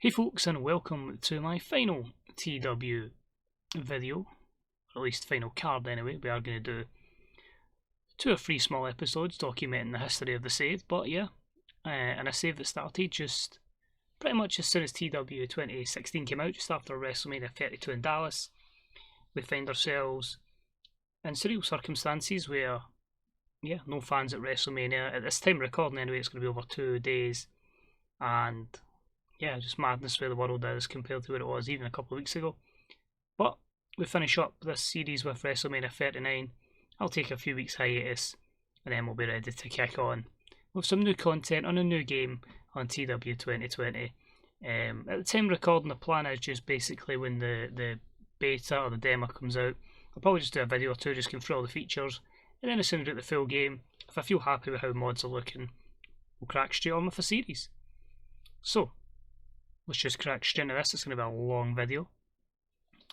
Hey folks, and welcome to my final TW video, or at least final card anyway. We are going to do 2 or 3 small episodes documenting the history of the save, but yeah, and a save that started just pretty much as soon as TEW2016 came out, just after Wrestlemania 32 in Dallas. We find ourselves in surreal circumstances where, yeah, no fans at Wrestlemania. At this time recording anyway, it's going to be over 2 days, and yeah, just madness where the world is compared to where it was even a couple of weeks ago. But we finish up this series with WrestleMania 39. I'll take a few weeks hiatus, and then we'll be ready to kick on with some new content on a new game on TW2020. At the time of recording, the plan is just basically when the beta or the demo comes out, I'll probably just do a video or two just going through all the features, and then as soon as I get the full game, if I feel happy with how mods are looking, we'll crack straight on with a series. So, let's just crack straight into this. It's going to be a long video.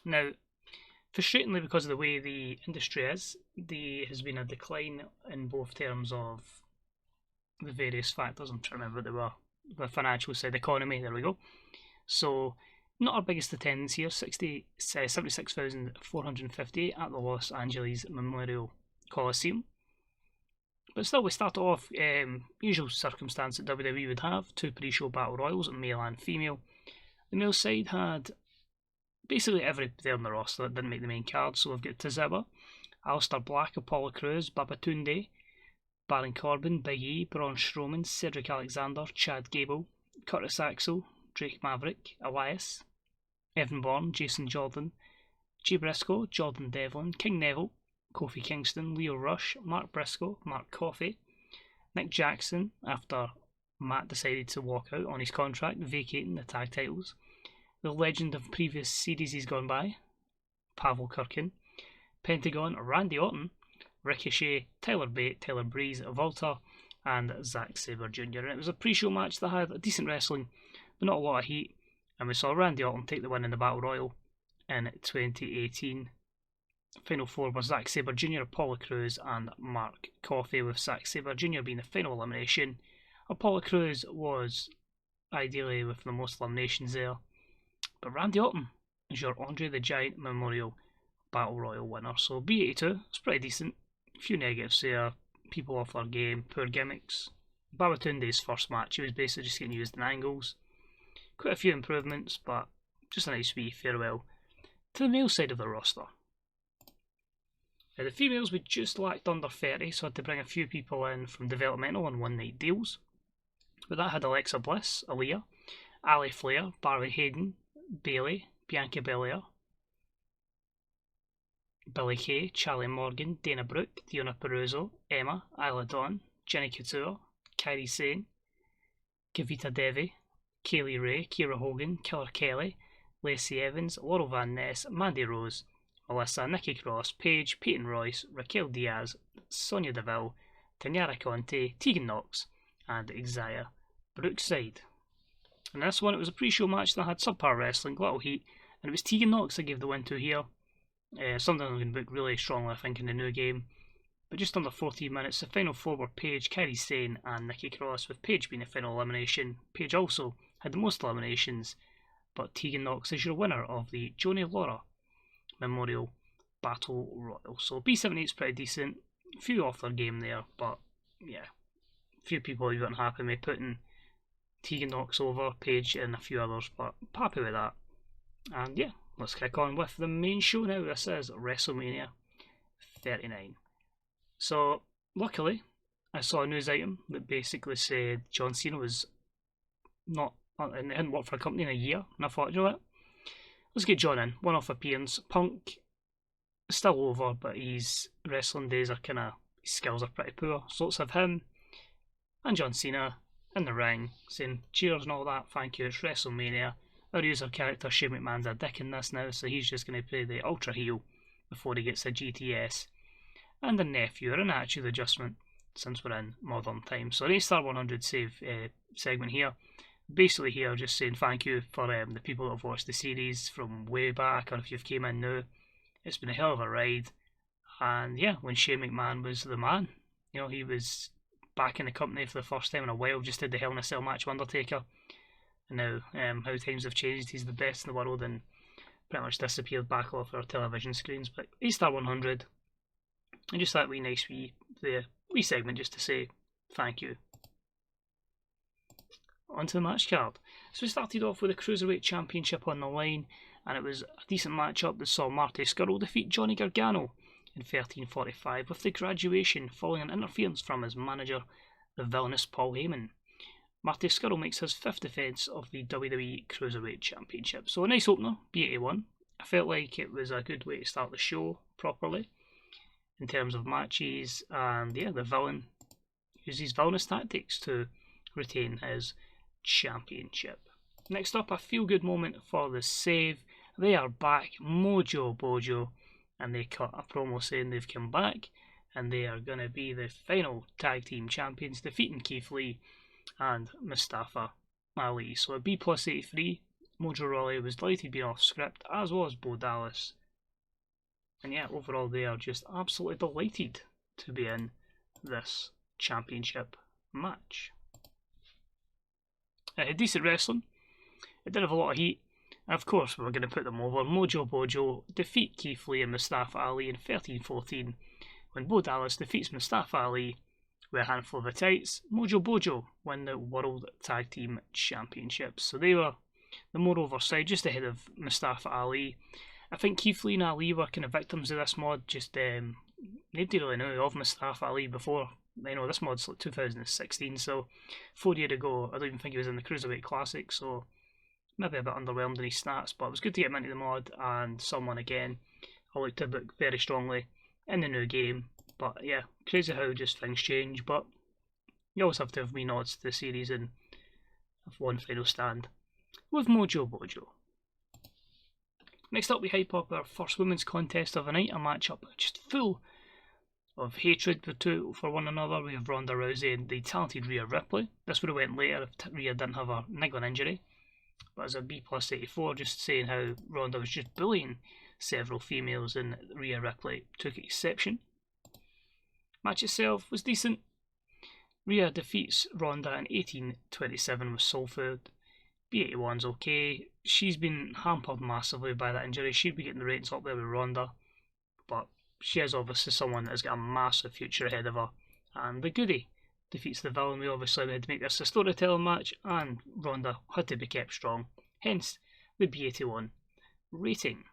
Now, frustratingly, because of the way the industry is, there has been a decline in both terms of the various factors. I'm trying to remember what they were. The financial side, economy, there we go. So, not our biggest attendance here, 76,450 at the Los Angeles Memorial Coliseum. But still, we start off, usual circumstance that WWE would have, 2 pre-show battle royals, male and female. The male side had basically every player on the roster that didn't make the main card, so we've got Tazaba, Aleister Black, Apollo Crews, Babatunde, Baron Corbin, Big E, Braun Strowman, Cedric Alexander, Chad Gable, Curtis Axel, Drake Maverick, Elias, Evan Bourne, Jason Jordan, Jay Briscoe, Jordan Devlin, King Neville, Kofi Kingston, Leo Rush, Mark Briscoe, Mark Coffey, Nick Jackson, after Matt decided to walk out on his contract, vacating the tag titles, the legend of previous series he's gone by, Pavel Kirkin, Pentagon, Randy Orton, Ricochet, Tyler Bate, Tyler Breeze, Volta, and Zack Sabre Jr. And it was a pre-show match that had decent wrestling, but not a lot of heat, and we saw Randy Orton take the win in the Battle Royal in 2018. Final 4 was Zack Sabre Jr., Apollo Crews, and Mark Coffey, with Zack Sabre Jr. being the final elimination. Apollo Crews was ideally with the most eliminations there, but Randy Orton is your Andre the Giant Memorial Battle Royal winner. So B82, it's pretty decent. A few negatives there, people off their game, poor gimmicks. Babatunde's first match, he was basically just getting used in angles. Quite a few improvements, but just a nice wee farewell to the male side of the roster. Now, the females, we just lacked under 30, so I had to bring a few people in from developmental on one-night deals. But that had Alexa Bliss, Aaliyah, Ali Flair, Barry Hayden, Bayley, Bianca Belair, Billie Kay, Charlie Morgan, Dana Brooke, Deonna Purrazzo, Emma, Isla Dawn, Jenny Couture, Kairi Sane, Kavita Devi, Kaylee Ray, Kiera Hogan, Killer Kelly, Lacey Evans, Laurel Van Ness, Mandy Rose, Melissa, Nikki Cross, Paige, Peyton Royce, Raquel Diaz, Sonia Deville, Tanyara Conte, Tegan Knox, and Xia Brookside. And this one, it was a pre-show match that had subpar wrestling, little heat, and it was Tegan Knox that gave the win to here. Something I'm going to book really strongly, I think, in the new game. But just under 14 minutes, the final 4 were Paige, Kairi Sane, and Nikki Cross, with Paige being the final elimination. Paige also had the most eliminations, but Tegan Knox is your winner of the Joni Laura Memorial Battle Royal. So B78 is pretty decent. A few off their game there, but yeah, a few people who weren't happy with me putting Tegan Knox over, Paige, and a few others, but I'm happy with that. And yeah, let's kick on with the main show now. This is WrestleMania 39. So, luckily, I saw a news item that basically said John Cena was not, and hadn't worked for a company in a year, and I thought, you know what, let's get John in. One-off appearance. Punk, still over, but his wrestling days are his skills are pretty poor. So let's have him and John Cena in the ring, saying cheers and all that, thank you, it's WrestleMania. Our user character Shane McMahon's a dick in this now, so he's just going to play the ultra heel before he gets a GTS. And a nephew, or an attitude adjustment, since we're in modern times. So an A-Star 100 save segment here. Basically here, just saying thank you for the people that have watched the series from way back, or if you've came in now. It's been a hell of a ride. And yeah, when Shane McMahon was the man, you know, he was back in the company for the first time in a while, just did the Hell in a Cell match with Undertaker. And now, how times have changed, he's the best in the world and pretty much disappeared back off our television screens. But A-Star 100, and just that wee nice wee segment just to say thank you. Onto the match card. So we started off with the Cruiserweight Championship on the line, and it was a decent matchup that saw Marty Scurll defeat Johnny Gargano in 13:45 with the graduation following an interference from his manager, the villainous Paul Heyman. Marty Scurll makes his 5th defence of the WWE Cruiserweight Championship. So a nice opener, B81. I felt like it was a good way to start the show properly in terms of matches, and yeah, the villain uses villainous tactics to retain his championship. Next up, a feel-good moment for the Save. They are back, Mojo Bojo, and they cut a promo saying they've come back and they are going to be the final tag team champions, defeating Keith Lee and Mustafa Ali. So a B+83. Mojo Rawley was delighted being off script, as was Bo Dallas. And yeah, overall they are just absolutely delighted to be in this championship match. Decent wrestling. It did have a lot of heat. Of course, we're going to put them over. Mojo Bojo defeat Keith Lee and Mustafa Ali in 13:14 when Bo Dallas defeats Mustafa Ali with a handful of tights. Mojo Bojo win the World Tag Team Championships. So they were the more over side, just ahead of Mustafa Ali. I think Keith Lee and Ali were kind of victims of this mod. Just nobody really knew of Mustafa Ali before. I know this mod's like 2016, so 4 years ago, I don't even think he was in the Cruiserweight Classic, so maybe a bit underwhelmed in his stats, but it was good to get him into the mod, and someone again I like to book very strongly in the new game. But yeah, crazy how just things change, but you always have to have wee nods to the series and have one final stand with Mojo Bojo. Next up, we hype up our first women's contest of the night, a matchup just full of hatred for one another. We have Ronda Rousey and the talented Rhea Ripley. This would have went later if Rhea didn't have a niggling injury, but as a B+84, just saying how Ronda was just bullying several females and Rhea Ripley took exception. Match itself was decent. Rhea defeats Ronda in 18:27 with Soul Food. B81's okay. She's been hampered massively by that injury. She'd be getting the ratings up there with Ronda, but she is obviously someone that has got a massive future ahead of her. And the Goody defeats the villain. We obviously had to make this a storytelling match, and Ronda had to be kept strong. Hence the B81 rating.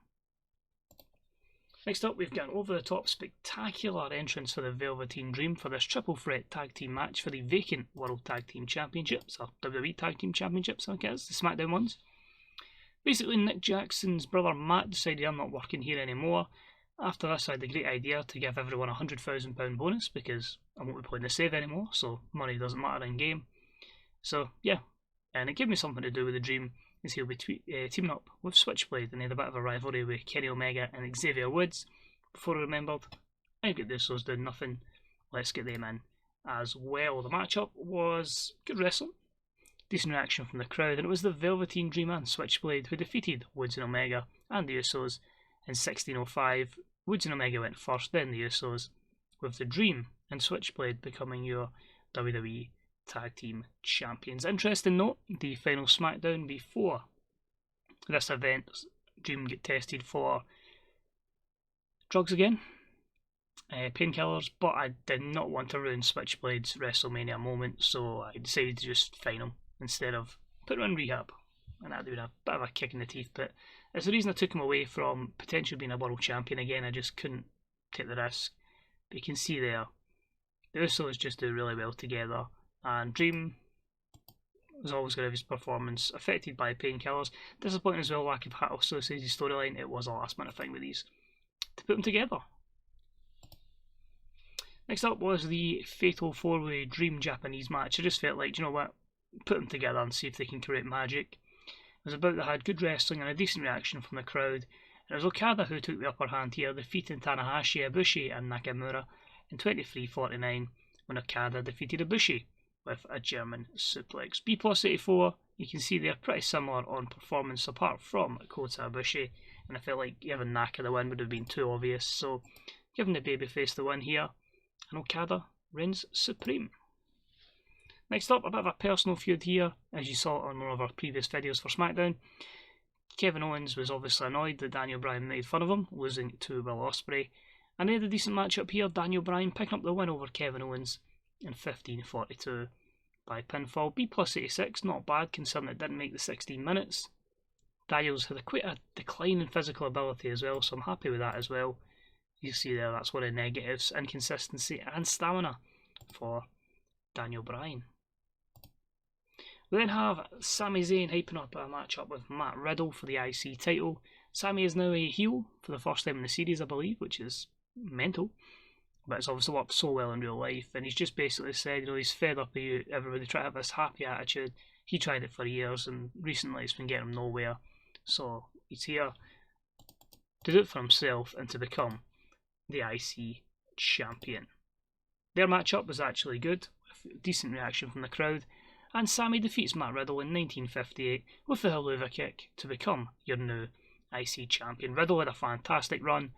Next up, we've got an over-the-top spectacular entrance for the Velveteen Dream for this triple threat tag team match for the vacant World Tag Team Championships, or WWE Tag Team Championships, I guess, the SmackDown ones. Basically, Nick Jackson's brother Matt decided I'm not working here anymore. After this, I had the great idea to give everyone a £100,000 bonus because I won't be playing the Save anymore, so money doesn't matter in game. So yeah, and it gave me something to do with the Dream, as he'll be teaming up with Switchblade, and he had a bit of a rivalry with Kenny Omega and Xavier Woods. Before I remembered, I've got the Usos doing nothing, let's get them in as well. The matchup was good wrestling, decent reaction from the crowd, and it was the Velveteen Dream and Switchblade who defeated Woods and Omega and the Usos in 16:05. Woods and Omega went first, then the Usos, with the Dream and Switchblade becoming your WWE Tag Team Champions. Interesting note, the final SmackDown before this event, Dream get tested for drugs again, painkillers, but I did not want to ruin Switchblade's WrestleMania moment, so I decided to just fine him instead of put him in rehab, and that would have a bit of a kick in the teeth, but it's the reason I took him away from potentially being a world champion again. I just couldn't take the risk. But you can see there, the Usos just do really well together, and Dream was always going to have his performance affected by painkillers. Disappointing as well, lack of Hat associated storyline. It was a last minute thing with these to put them together. Next up was the Fatal 4-Way Dream Japanese match. I just felt like, you know what, put them together and see if they can create magic. It was about that had good wrestling and a decent reaction from the crowd. And it was Okada who took the upper hand here, defeating Tanahashi, Ibushi and Nakamura in 23:49 when Okada defeated Ibushi with a German suplex. B+84, you can see they're pretty similar on performance apart from Kota Ibushi, and I felt like giving Naka the win would have been too obvious, so giving the babyface the win here, and Okada reigns supreme. Next up, a bit of a personal feud here, as you saw on one of our previous videos for SmackDown. Kevin Owens was obviously annoyed that Daniel Bryan made fun of him, losing to Will Ospreay. And they had a decent matchup here, Daniel Bryan picking up the win over Kevin Owens in 15:42 by pinfall. B+86, not bad considering it didn't make the 16 minutes. Daniel's had quite a decline in physical ability as well, so I'm happy with that as well. You see there, that's one of the negatives, inconsistency and stamina for Daniel Bryan. We then have Sami Zayn hyping up a matchup with Matt Riddle for the IC title. Sami is now a heel for the first time in the series, I believe, which is mental. But it's obviously worked so well in real life, and he's just basically said, he's fed up with everybody trying to have this happy attitude. He tried it for years, and recently it's been getting him nowhere. So he's here to do it for himself and to become the IC champion. Their matchup was actually good, with decent reaction from the crowd, and Sami defeats Matt Riddle in 1958 with the Helluva Kick to become your new IC champion. Riddle had a fantastic run,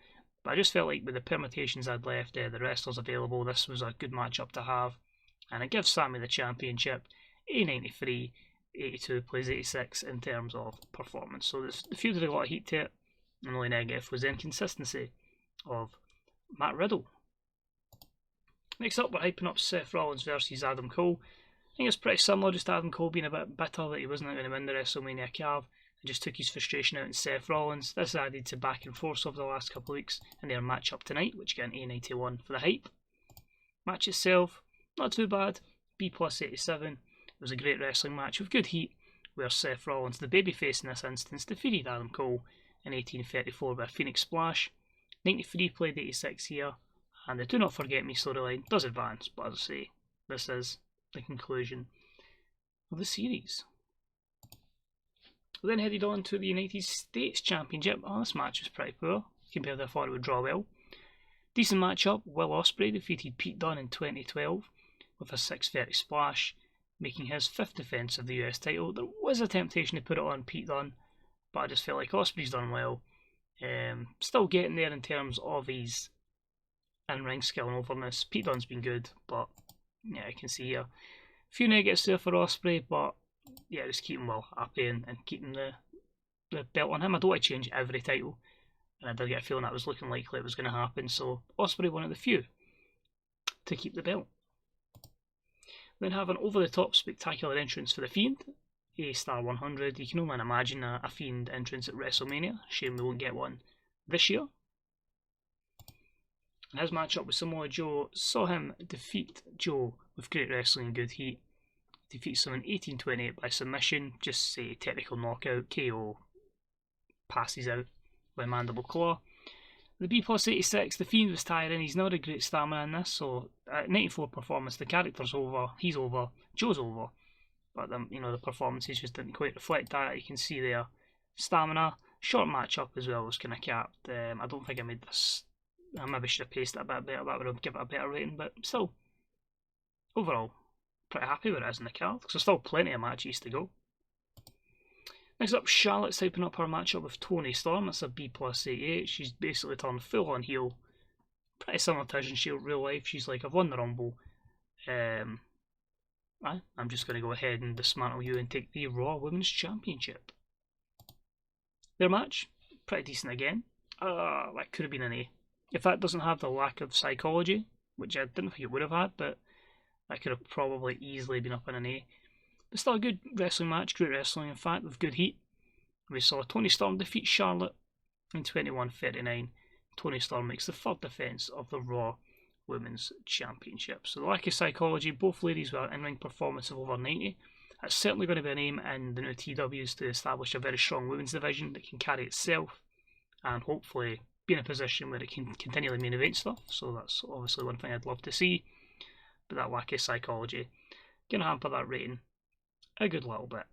but I just felt like with the permutations I'd left, the wrestlers available, this was a good matchup to have, and it gives Sami the championship. 93, 82 plays 86 in terms of performance. So the feud had a lot of heat to it, and the only negative was the inconsistency of Matt Riddle. Next up, we're hyping up Seth Rollins versus Adam Cole. I think it's pretty similar, just Adam Cole being a bit bitter that he wasn't going to win the WrestleMania card and just took his frustration out in Seth Rollins. This added to back and forth over the last couple of weeks in their match up tonight, which got an A91 for the hype. Match itself, not too bad, B+87. It was a great wrestling match with good heat, where Seth Rollins, the babyface in this instance, defeated Adam Cole in 1834 by a Phoenix Splash. 93 played 86 here, and the Do Not Forget Me storyline does advance, but as I say, this is the conclusion of the series. We then headed on to the United States Championship. Oh, this match was pretty poor compared to I thought it would draw well. Decent matchup. Will Ospreay defeated Pete Dunne in 2012 with a 630 splash, making his 5th defence of the US title. There was a temptation to put it on Pete Dunne, but I just felt like Ospreay's done well. Still getting there in terms of his in-ring skill and overness. Pete Dunne's been good, but yeah, I can see here a few negatives there for Ospreay, but yeah, just keep him well happy and keeping the belt on him. I don't want to change every title, and I did get a feeling that was looking likely it was going to happen, so Ospreay one of the few to keep the belt. Then have an over-the-top spectacular entrance for The Fiend, a star 100. You can only imagine a Fiend entrance at WrestleMania. Shame we won't get one this year. And his matchup with Samoa Joe saw him defeat Joe with great wrestling and good heat. Defeats him in 1828 by submission, just say technical knockout, KO, passes out by mandible claw. The B+86, The Fiend was tiring, he's not a great stamina in this, so at 94 performance, the character's over, he's over, Joe's over, but the performances just didn't quite reflect that. You can see there, stamina, short matchup as well was kind of capped. I don't think I made this, I maybe should have paced it a bit better, that would have given it a better rating, but still, overall, pretty happy with it as in the card, because there's still plenty of matches to go. Next up, Charlotte's hyping up her matchup with Toni Storm. That's a B+88. She's basically turned full on heel. Pretty similar to in real life. She's like, I've won the Rumble. I'm just going to go ahead and dismantle you and take the Raw Women's Championship. Their match, pretty decent again. That could have been an A. If that doesn't have the lack of psychology, which I didn't think it would have had, but that could have probably easily been up in an A. But still a good wrestling match, great wrestling in fact, with good heat. We saw Toni Storm defeat Charlotte in 21:39. Toni Storm makes the 3rd defence of the Raw Women's Championship. So the lack of psychology, both ladies with an in-ring performance of over 90. That's certainly going to be an aim in the new TWs to establish a very strong women's division that can carry itself and hopefully be in a position where it can continually main event stuff. So that's obviously one thing I'd love to see. But that lack of psychology going to hamper that rating a good little bit.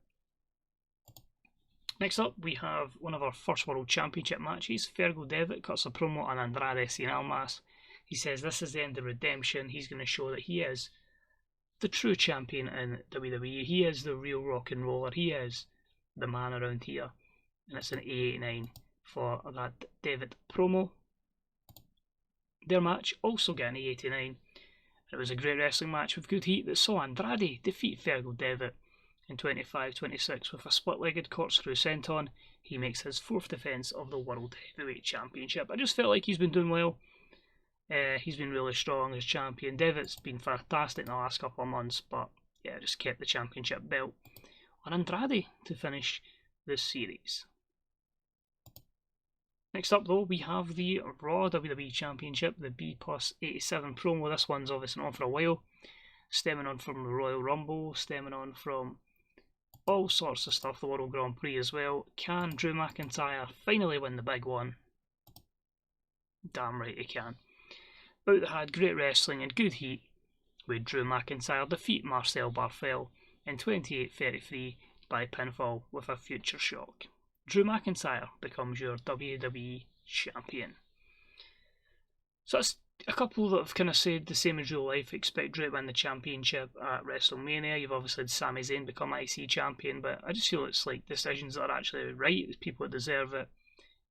Next up, we have one of our first World Championship matches. Fergal Devitt cuts a promo on Andrade Cien Almas. He says this is the end of redemption. He's going to show that he is the true champion in WWE. He is the real rock and roller. He is the man around here. And it's an A89 for that Devitt promo. Their match also got an A89. It was a great wrestling match with good heat that saw Andrade defeat Fergal Devitt in 25-26 with a split-legged corkscrew senton. He makes his 4th defence of the World Heavyweight Championship. I just felt like he's been doing well. He's been really strong as champion. Devitt's been fantastic in the last couple of months, but yeah, just kept the championship belt on Andrade to finish this series. Next up though, we have the Raw WWE Championship, the B+87 promo. This one's obviously on for a while, stemming on from the Royal Rumble, stemming on from all sorts of stuff, the World Grand Prix as well. Can Drew McIntyre finally win the big one? Damn right he can. Bout that had great wrestling and good heat, with Drew McIntyre defeat Marcel Barthel in 28-33 by pinfall with a future shock. Drew McIntyre becomes your WWE Champion. So that's a couple that have kind of said the same as real life. Expect Drew to win the championship at Wrestlemania. You've obviously had Sami Zayn become IC champion, but I just feel it's like decisions that are actually right. There's people that deserve it.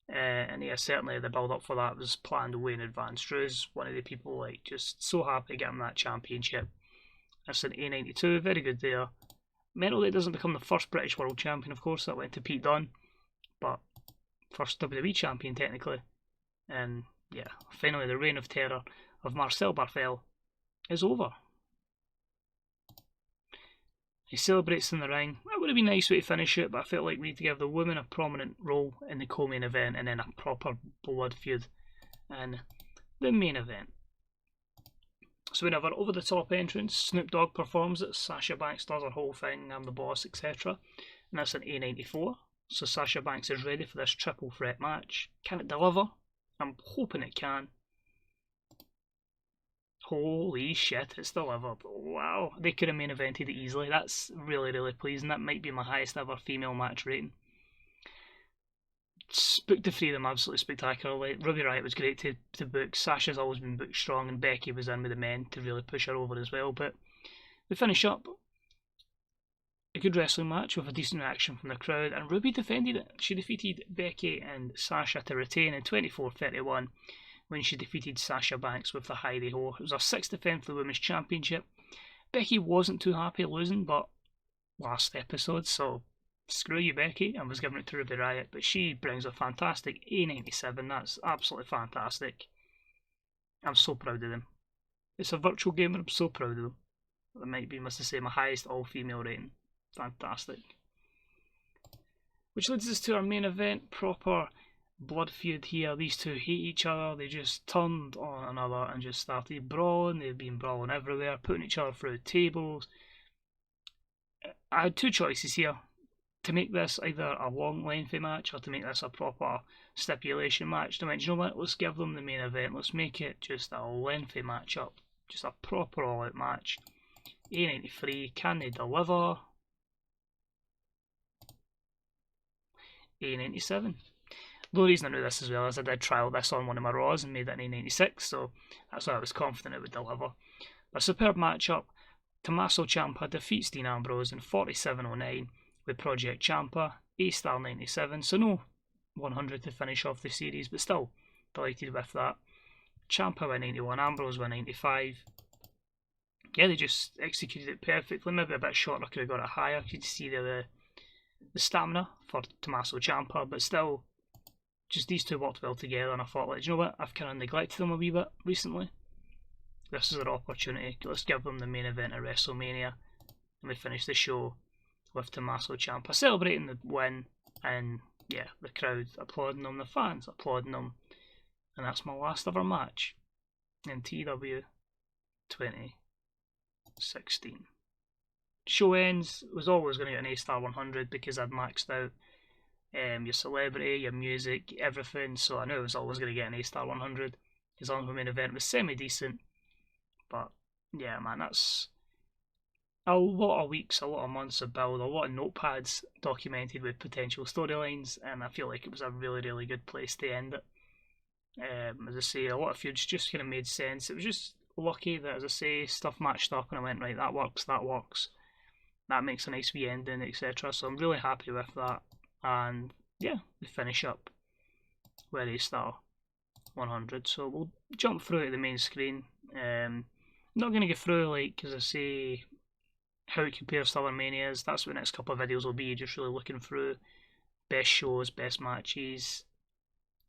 And yeah, certainly the build up for that was planned way in advance. Drew's one of the people like just so happy to get him that championship. That's an A92, very good there. Mental it doesn't become the first British World Champion, of course, that went to Pete Dunne, but first WWE Champion technically. And yeah, finally the reign of terror of Marcel Barthel is over. He celebrates in the ring. That would have been a nice way to finish it, but I felt like we need to give the women a prominent role in the co-main event and then a proper blood feud in the main event. So we have our over-the-top entrance. Snoop Dogg performs it. Sasha Banks does her whole thing. I'm the boss, etc. And that's an A94. So Sasha Banks is ready for this triple threat match. Can it deliver? I'm hoping it can. Holy shit, it's delivered. Wow, they could have main evented it easily. That's really, really pleasing. That might be my highest ever female match rating. Booked the three of them absolutely spectacularly. Ruby Riott was great to book. Sasha's always been booked strong, and Becky was in with the men to really push her over as well. But we finish up a good wrestling match with a decent reaction from the crowd, and Ruby defended it. She defeated Becky and Sasha to retain in 24-31 when she defeated Sasha Banks with the Hi-De-Ho. It was her 6th defence for the Women's Championship. Becky wasn't too happy losing, but last episode, so screw you Becky, and was giving it to Ruby Riott, but she brings a fantastic A97. That's absolutely fantastic. I'm so proud of them. It's a virtual game and I'm so proud of them. That might be, must I say, my highest all-female rating. Fantastic. Which leads us to our main event, proper blood feud here. These two hate each other. They just turned on another and just started brawling. They've been brawling everywhere, putting each other through tables. I had two choices here. To make this either a long, lengthy match or to make this a proper stipulation match. I went, you know what, let's give them the main event. Let's make it just a lengthy match-up. Just a proper all-out match. A93, can they deliver? A97. The reason I knew this as well is I did trial this on one of my Raws and made it an A96, so that's why I was confident it would deliver. A superb matchup. Tommaso Ciampa defeats Dean Ambrose in 47-09 with Project Ciampa, A-Star 97, so no 100 to finish off the series, but still delighted with that. Ciampa went 91, Ambrose went 95. Yeah, they just executed it perfectly. Maybe a bit shorter, could have got it higher. You could see the stamina for Tommaso Ciampa, but still, just these two worked well together, and I thought, like, you know what, I've kind of neglected them a wee bit recently. This is an opportunity. Let's give them the main event at WrestleMania, and we finish the show with Tommaso Ciampa celebrating the win, and yeah, the crowd applauding them, the fans applauding them, and that's my last ever match in TEW2016. Show ends, was always going to get an A-Star 100 because I'd maxed out your celebrity, your music, everything, so I knew I was always going to get an A-Star 100 as long as the main event was semi-decent. But yeah, man, that's a lot of weeks, a lot of months of build, a lot of notepads documented with potential storylines, and I feel like it was a really, really good place to end it. As I say, a lot of feuds just kind of made sense. It was just lucky that, as I say, stuff matched up and I went, right, that works, that makes a nice wee ending, etc. So I'm really happy with that, and yeah, we finish up with A-Star 100. So we'll jump through to the main screen. not going to go through, like, as I say, how it compares to other Manias. That's what the next couple of videos will be, just really looking through best shows, best matches,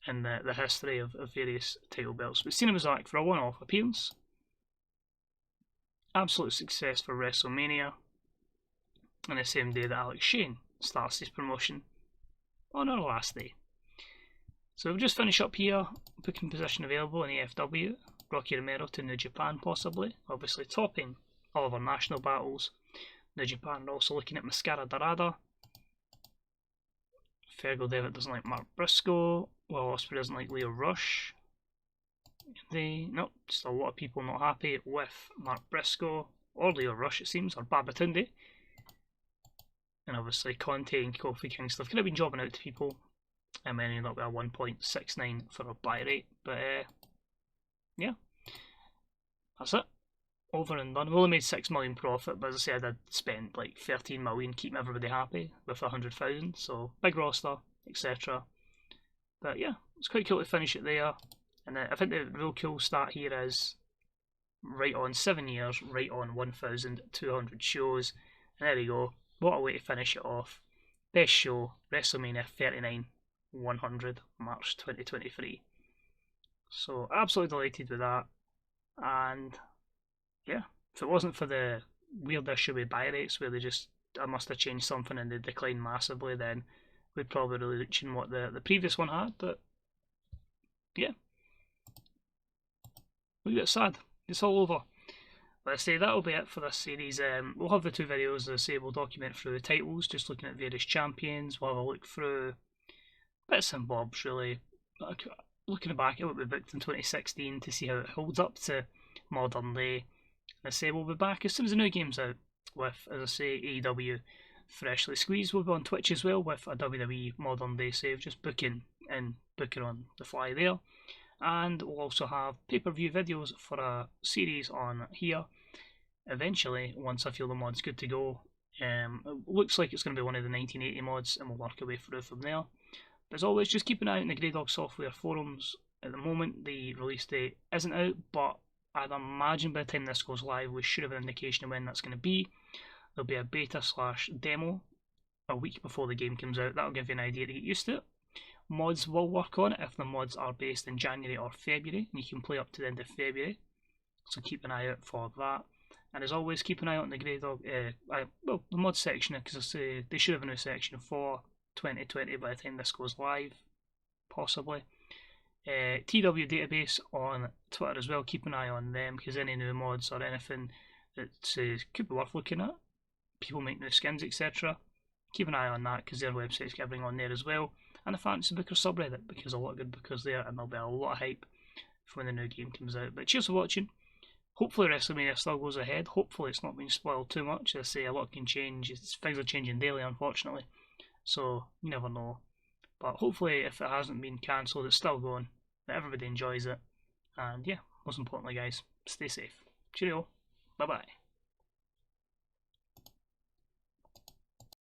and the history of various title belts. But Cena was back for a one-off appearance. Absolute success for Wrestlemania. On the same day that Alex Shane starts his promotion on our last day. So we'll just finish up here. Booking position available in AFW. Rocky Romero to New Japan possibly. Obviously topping all of our national battles. New Japan are also looking at Mascara Dorada. Fergal Devitt doesn't like Mark Briscoe. Will Ospreay doesn't like Leo Rush. Nope, just a lot of people not happy with Mark Briscoe or Leo Rush, it seems, or Babatunde. And obviously Conte and Kofi Kingston have kind of been jobbing out to people. And then ended up with a 1.69 for a buy rate. But yeah, that's it. Over and done. We only made 6 million profit, but as I said, I did spend like 13 million keeping everybody happy with 100,000. So big roster, etc. But yeah, it's quite cool to finish it there. And I think the real cool start here is right on 7 years, right on 1,200 shows. And there you go. What a way to finish it off. Best show, WrestleMania 39, 100, March 2023. So absolutely delighted with that. And yeah, if it wasn't for the weird issue with buy rates where I must have changed something and they declined massively, then we'd probably really reaching what the previous one had. But yeah, we get sad. It's all over. But I say that'll be it for this series. We'll have the 2 videos. As I say, we'll document through the titles, just looking at various champions. We'll have a look through bits and bobs, really. Looking back at what we booked in 2016 to see how it holds up to modern day. And I say we'll be back as soon as the new game's out with, as I say, AEW Freshly Squeezed. We'll be on Twitch as well with a WWE modern day save, just booking on the fly there. And we'll also have pay-per-view videos for a series on here eventually, once I feel the mod's good to go. It looks like it's going to be one of the 1980 mods, and we'll work our way through from there. But as always, just keep an eye out in the Grey Dog Software forums. At the moment, the release date isn't out, but I'd imagine by the time this goes live, we should have an indication of when that's going to be. There'll be a beta/demo a week before the game comes out. That'll give you an idea to get used to it. Mods will work on it if the mods are based in January or February, and you can play up to the end of February, so keep an eye out for that. And as always, keep an eye out on the Grey Dog, the mod section, because I say they should have a new section for 2020 by the time this goes live, possibly. TEW database on Twitter as well, keep an eye on them, because any new mods or anything that could be worth looking at, people make new skins, etc. Keep an eye on that, because their website's getting on there as well. And the Fantasy Booker subreddit, because a lot of good bookers there, and there'll be a lot of hype for when the new game comes out. But cheers for watching. Hopefully WrestleMania still goes ahead. Hopefully it's not been spoiled too much. As I say, a lot can change. Things are changing daily, unfortunately. So, you never know. But hopefully, if it hasn't been cancelled, it's still going. That everybody enjoys it. And yeah, most importantly, guys, stay safe. Cheerio. Bye-bye.